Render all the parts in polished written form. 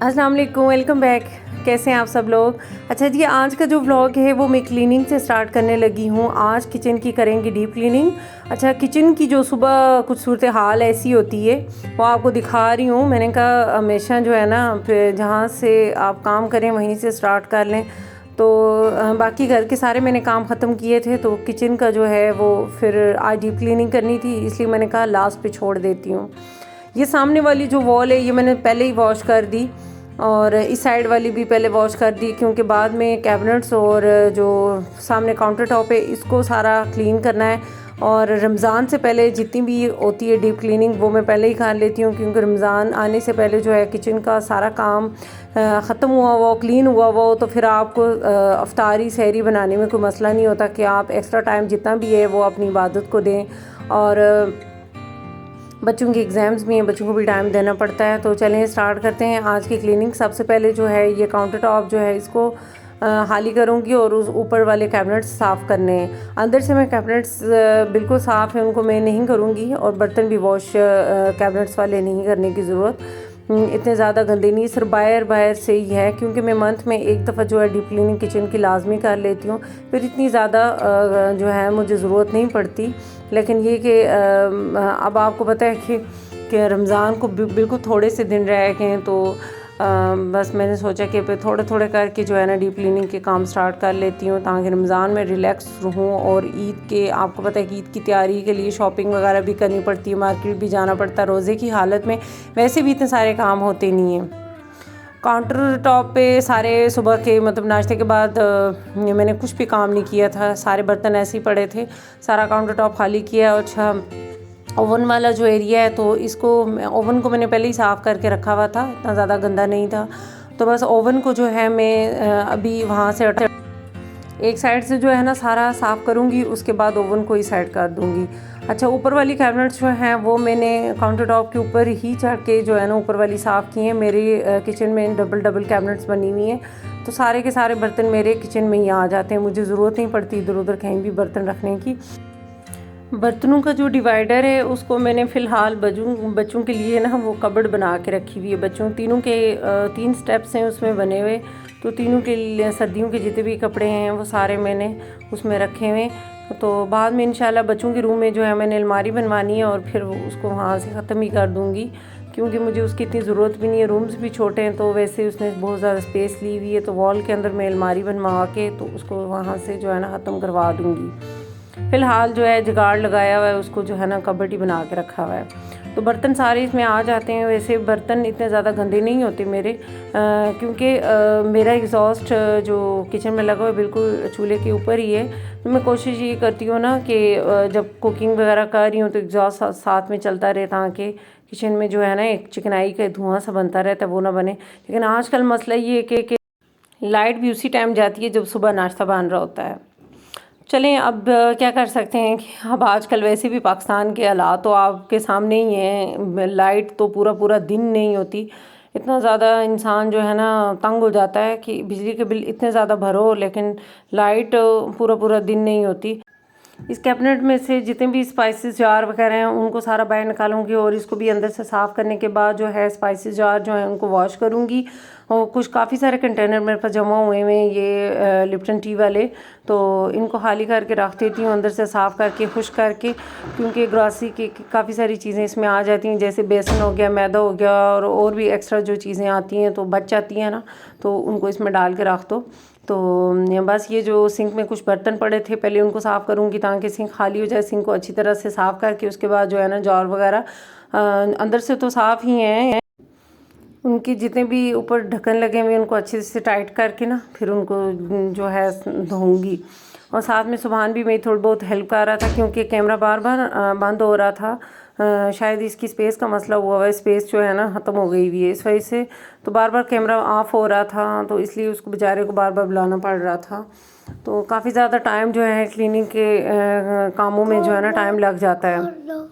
अस्सलाम वालेकुम, welcome back. कैसे हैं आप सब लोग? अच्छा जी, आज का जो व्लॉग है वो मैं क्लीनिंग से स्टार्ट करने लगी हूँ। आज किचन की करेंगे डीप क्लीनिंग। अच्छा, किचन की जो सुबह कुछ सूरत हाल ऐसी होती है वो आपको दिखा रही हूँ। मैंने कहा हमेशा जो है ना, फिर जहाँ से आप काम करें वहीं से स्टार्ट कर लें। तो बाकी घर के सारे मैंने काम ख़त्म किए थे, तो किचन का जो है वो फिर आज डीप क्लीनिंग करनी थी, इसलिए मैंने कहा लास्ट पे छोड़ देती हूँ। ये सामने वाली जो वॉल है ये मैंने पहले ही वॉश कर दी, और इस साइड वाली भी पहले वॉश कर दी, क्योंकि बाद में कैबिनेट्स और जो सामने काउंटर टॉप है इसको सारा क्लीन करना है। और रमज़ान से पहले जितनी भी होती है डीप क्लीनिंग वो मैं पहले ही कर लेती हूँ, क्योंकि रमज़ान आने से पहले जो है किचन का सारा काम ख़त्म हुआ हुआ, क्लीन हुआ हुआ, तो फिर आपको अफ्तारी सहरी बनाने में कोई मसला नहीं होता कि आप एक्स्ट्रा टाइम जितना भी है वो अपनी इबादत को दें। और बच्चों के एग्ज़ाम्स भी हैं, बच्चों को भी टाइम देना पड़ता है। तो चलें स्टार्ट करते हैं आज की क्लीनिंग। सबसे पहले जो है ये काउंटर टॉप जो है इसको खाली करूँगी और उस ऊपर वाले कैबिनेट्स साफ़ करने हैं। अंदर से मैं कैबिनेट्स बिल्कुल साफ़ हैं उनको मैं नहीं करूँगी, और बर्तन भी वॉश कैबिनेट्स वाले नहीं करने की ज़रूरत, इतने ज़्यादा गंदे नहीं, सिर्फ बाहर से ही है, क्योंकि मैं मंथ में एक दफ़ा जो है डीप क्लीनिंग किचन की लाजमी कर लेती हूँ, फिर इतनी ज़्यादा जो है मुझे ज़रूरत नहीं पड़ती। लेकिन ये कि अब आपको पता है कि रमज़ान को बिल्कुल थोड़े से दिन रह गए हैं, तो बस मैंने सोचा कि फिर थोड़े थोड़े करके जो है ना डीप क्लीनिंग के काम स्टार्ट कर लेती हूँ, ताकि रमज़ान में रिलैक्स रहूँ। और ईद के आपको पता है कि ईद की तैयारी के लिए शॉपिंग वगैरह भी करनी पड़ती है, मार्केट भी जाना पड़ता है। रोज़े की हालत में वैसे भी इतने सारे काम होते नहीं हैं। काउंटर टॉप पे सारे सुबह के मतलब नाश्ते के बाद मैंने कुछ भी काम नहीं किया था, सारे बर्तन ऐसे ही पड़े थे, सारा काउंटर टॉप खाली किया। अच्छा, ओवन वाला जो एरिया है तो इसको ओवन को मैंने पहले ही साफ़ करके रखा हुआ था, इतना ज़्यादा गंदा नहीं था। तो बस ओवन को जो है मैं अभी वहाँ से एक साइड से जो है ना सारा साफ़ करूँगी, उसके बाद ओवन को ही साइड कर दूँगी। अच्छा, ऊपर वाली कैबिनेट्स जो हैं वो मैंने काउंटर टॉप के ऊपर ही चढ़ के जो है ना ऊपर वाली साफ़ की हैं। मेरी किचन में डबल कैबिनेट्स बनी हुई हैं, तो सारे के सारे बर्तन मेरे किचन में ही आ जाते हैं, मुझे ज़रूरत नहीं पड़ती इधर उधर कहीं भी बर्तन रखने की। बर्तनों का जो डिवाइडर है उसको मैंने फ़िलहाल बच्चों के लिए ना वो कबर्ड बना के रखी हुई है। बच्चों तीनों के 3 स्टेप्स हैं उसमें बने हुए, तो तीनों के लिए सर्दियों के जितने भी कपड़े हैं वो सारे मैंने उसमें रखे हुए। तो बाद में इंशाल्लाह बच्चों के रूम में जो है मैंने अलमारी बनवानी है, और फिर उसको वहाँ से ख़त्म ही कर दूँगी, क्योंकि मुझे उसकी इतनी ज़रूरत भी नहीं है। रूम्स भी छोटे हैं, तो वैसे उसने बहुत ज़्यादा स्पेस ली हुई है, तो वॉल के अंदर मैं अलमारी बनवा के तो उसको वहाँ से जो है ना ख़त्म करवा दूँगी। फ़िलहाल जो है जुगाड़ लगाया हुआ है, उसको जो है ना कबर्ड ही बना के रखा हुआ है। तो बर्तन सारे इसमें आ जाते हैं। वैसे बर्तन इतने ज़्यादा गंदे नहीं होते मेरे, क्योंकि मेरा एग्जॉस्ट जो किचन में लगा हुआ है बिल्कुल चूल्हे के ऊपर ही है। तो मैं कोशिश ये करती हूँ ना कि जब कुकिंग वगैरह कर रही हूँ तो एग्जॉस्ट साथ में चलता रहे, ताकि किचन में जो है ना एक चिकनाई का धुआं सा बनता रहता है, वो ना बने। लेकिन आजकल मसला ये है कि लाइट भी उसी टाइम जाती है जब सुबह नाश्ता बन रहा होता है। चलें, अब क्या कर सकते हैं कि अब आजकल वैसे भी पाकिस्तान के हालात तो आपके सामने ही हैं। लाइट तो पूरा पूरा दिन नहीं होती, इतना ज़्यादा इंसान जो है ना तंग हो जाता है कि बिजली के बिल इतने ज़्यादा भरो, लेकिन लाइट पूरा पूरा दिन नहीं होती। इस कैबिनेट में से जितने भी स्पाइसेस जार वगैरह हैं उनको सारा बाहर निकालूंगी, और इसको भी अंदर से साफ़ करने के बाद जो है स्पाइसेस जार जो हैं उनको वॉश करूंगी। और कुछ काफ़ी सारे कंटेनर मेरे पास जमा हुए हैं ये लिप्टन टी वाले, तो इनको खाली करके रख देती हूँ, अंदर से साफ़ करके खुश्क करके, क्योंकि ग्रॉसरी की काफ़ी सारी चीज़ें इसमें आ जाती हैं, जैसे बेसन हो गया, मैदा हो गया, और भी एक्स्ट्रा जो चीज़ें आती हैं तो बच जाती हैं ना, तो उनको इसमें डाल के रख दो। तो बस ये जो सिंक में कुछ बर्तन पड़े थे पहले उनको साफ़ करूँगी, ताकि सिंक खाली हो जाए। सिंक को अच्छी तरह से साफ़ करके उसके बाद जो है ना जार वगैरह अंदर से तो साफ़ ही हैं, उनके जितने भी ऊपर ढक्कन लगे हुए उनको अच्छे से टाइट करके ना फिर उनको जो है धोऊंगी। और साथ में सुबहान भी मेरी थोड़ी बहुत हेल्प कर रहा था, क्योंकि कैमरा बार बार बंद हो रहा था। शायद इसकी स्पेस का मसला हुआ है, स्पेस जो है ना ख़त्म हो गई हुई है इस वजह से, तो बार बार कैमरा ऑफ हो रहा था, तो इसलिए उसको बेचारे को बार बार बुलाना पड़ रहा था। तो काफ़ी ज़्यादा टाइम जो है क्लीनिंग के कामों में जो है ना टाइम लग जाता है।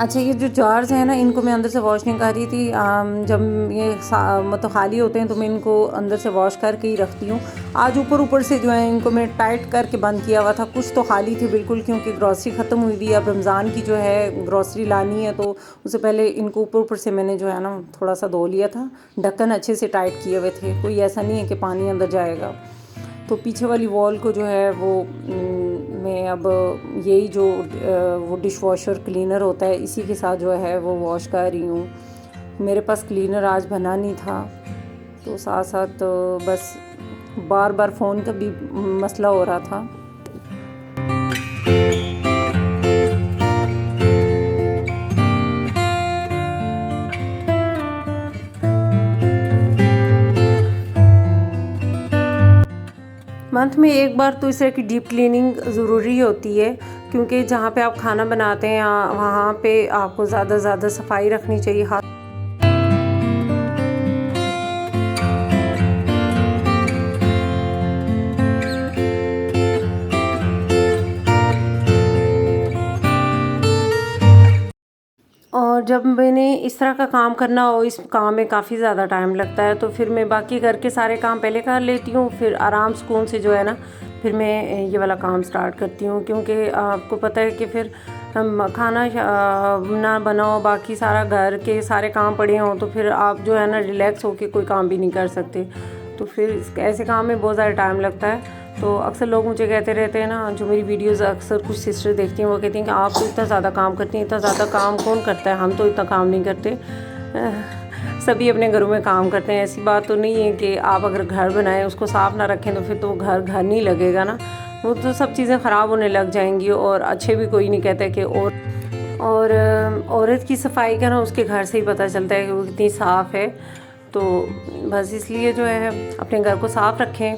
अच्छा, ये जो जार्स हैं ना, इनको मैं अंदर से वॉश नहीं कर रही थी। जब ये मतलब खाली होते हैं तो मैं इनको अंदर से वॉश करके ही रखती हूँ। आज ऊपर ऊपर से जो है इनको मैं टाइट करके बंद किया हुआ था। कुछ तो खाली थी बिल्कुल, क्योंकि ग्रॉसरी ख़त्म हुई थी। अब रमज़ान की जो है ग्रॉसरी लानी है, तो उससे पहले इनको ऊपर ऊपर से मैंने जो है ना थोड़ा सा धो लिया था। ढक्कन अच्छे से टाइट किए हुए थे, कोई ऐसा नहीं है कि पानी अंदर जाएगा। तो पीछे वाली वॉल को जो है वो मैं अब यही जो वो डिश वॉशर क्लीनर होता है इसी के साथ जो है वो वॉश कर रही हूँ। मेरे पास क्लीनर आज बना नहीं था, तो साथ साथ बस बार बार फ़ोन का भी मसला हो रहा था। मंथ में एक बार तो इस तरह की डीप क्लीनिंग ज़रूरी होती है, क्योंकि जहाँ पे आप खाना बनाते हैं वहाँ पे आपको ज़्यादा सफाई रखनी चाहिए। हाथ और जब मैंने इस तरह का काम करना हो, इस काम में काफ़ी ज़्यादा टाइम लगता है, तो फिर मैं बाकी घर के सारे काम पहले कर लेती हूँ, फिर आराम सुकून से जो है ना फिर मैं ये वाला काम स्टार्ट करती हूँ। क्योंकि आपको पता है कि फिर हम खाना ना बनाओ, बाकी सारा घर के सारे काम पड़े हों, तो फिर आप जो है ना रिलैक्स होकर कोई काम भी नहीं कर सकते। तो फिर ऐसे काम में बहुत ज़्यादा टाइम लगता है। तो अक्सर लोग मुझे कहते रहते हैं ना, जो मेरी वीडियोस अक्सर कुछ सिस्टर देखती हैं, वो कहती हैं कि आप तो इतना ज़्यादा काम करती हैं, इतना ज़्यादा काम कौन करता है, हम तो इतना काम नहीं करते। सभी अपने घरों में काम करते हैं। ऐसी बात तो नहीं है कि आप अगर घर बनाएं उसको साफ़ ना रखें तो फिर तो घर घर नहीं लगेगा ना, वो तो सब चीज़ें ख़राब होने लग जाएंगी। और अच्छे भी कोई नहीं कहते कि और औरत की सफाई का ना उसके घर से ही पता चलता है कि वो कितनी साफ़ है। तो बस इसलिए जो है अपने घर को साफ़ रखें,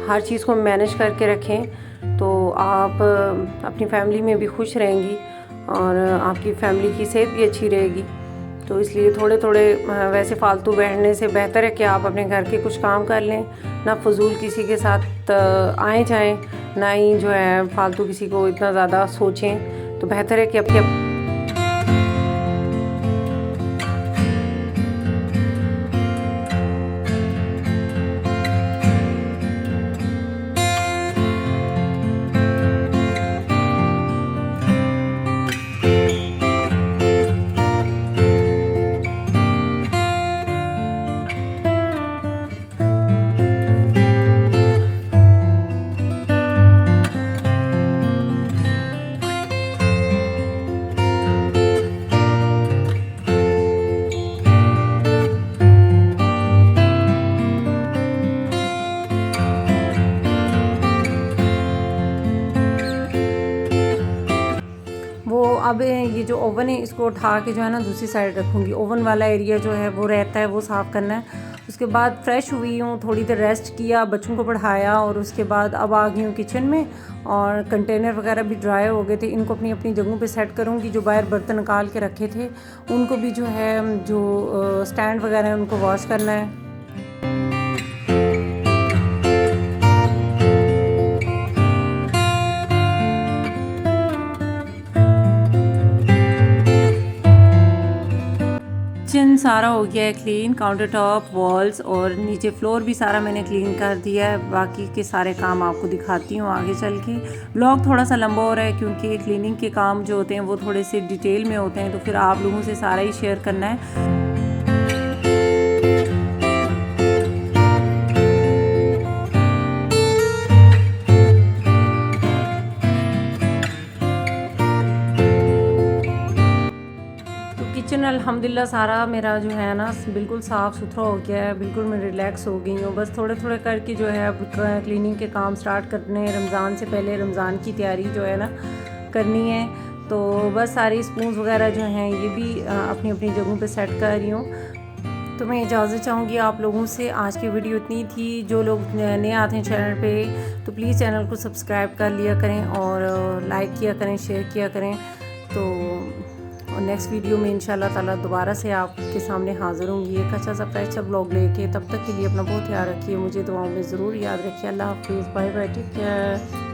हर चीज़ को मैनेज करके रखें, तो आप अपनी फैमिली में भी खुश रहेंगी और आपकी फैमिली की सेहत भी अच्छी रहेगी। तो इसलिए थोड़े थोड़े वैसे फ़ालतू बैठने से बेहतर है कि आप अपने घर के कुछ काम कर लें, ना फजूल किसी के साथ आए जाएं, ना ही जो है फ़ालतू किसी को इतना ज़्यादा सोचें। तो बेहतर है कि अपने अब ये जो ओवन है इसको उठा के जो है ना दूसरी साइड रखूँगी। ओवन वाला एरिया जो है वो रहता है, वो साफ़ करना है। उसके बाद फ्रेश हुई हूँ, थोड़ी देर रेस्ट किया, बच्चों को पढ़ाया और उसके बाद अब आ गई हूँ किचन में। और कंटेनर वगैरह भी ड्राई हो गए थे, इनको अपनी अपनी जगहों पे सेट करूँगी। जो बाहर बर्तन निकाल के रखे थे उनको भी जो है जो स्टैंड वगैरह है उनको वॉश करना है। किचन सारा हो गया है क्लीन, काउंटर टॉप, वॉल्स और नीचे फ्लोर भी सारा मैंने क्लीन कर दिया है। बाकी के सारे काम आपको दिखाती हूँ आगे चल के। व्लॉग थोड़ा सा लंबा हो रहा है क्योंकि क्लीनिंग के काम जो होते हैं वो थोड़े से डिटेल में होते हैं, तो फिर आप लोगों से सारा ही शेयर करना है। किचन अल्हम्दुलिल्लाह सारा मेरा जो है ना बिल्कुल साफ़ सुथरा हो गया है, बिल्कुल मैं रिलैक्स हो गई हूँ। बस थोड़े थोड़े करके जो है अब क्लीनिंग के काम स्टार्ट करने हैं। रमज़ान से पहले रमज़ान की तैयारी जो है ना करनी है, तो बस सारी स्पून्स वगैरह जो हैं ये भी अपनी अपनी जगहों पे सेट कर रही हूँ। तो मैं इजाज़त चाहूँगी आप लोगों से। आज की वीडियो इतनी थी। जो लोग नए आते हैं चैनल पे तो प्लीज़ चैनल को सब्सक्राइब कर लिया करें और लाइक किया करें, शेयर किया करें। तो और नेक्स्ट वीडियो में इंशाल्लाह ताला दोबारा से आपके सामने हाज़िर होंगी एक अच्छा सा फ्रेश सा ब्लॉग लेके। तब तक के लिए अपना बहुत ख्याल रखिए, मुझे दुआओं में ज़रूर याद रखिए। अल्लाह हाफ़िज़, बाय बाय, टेक केयर।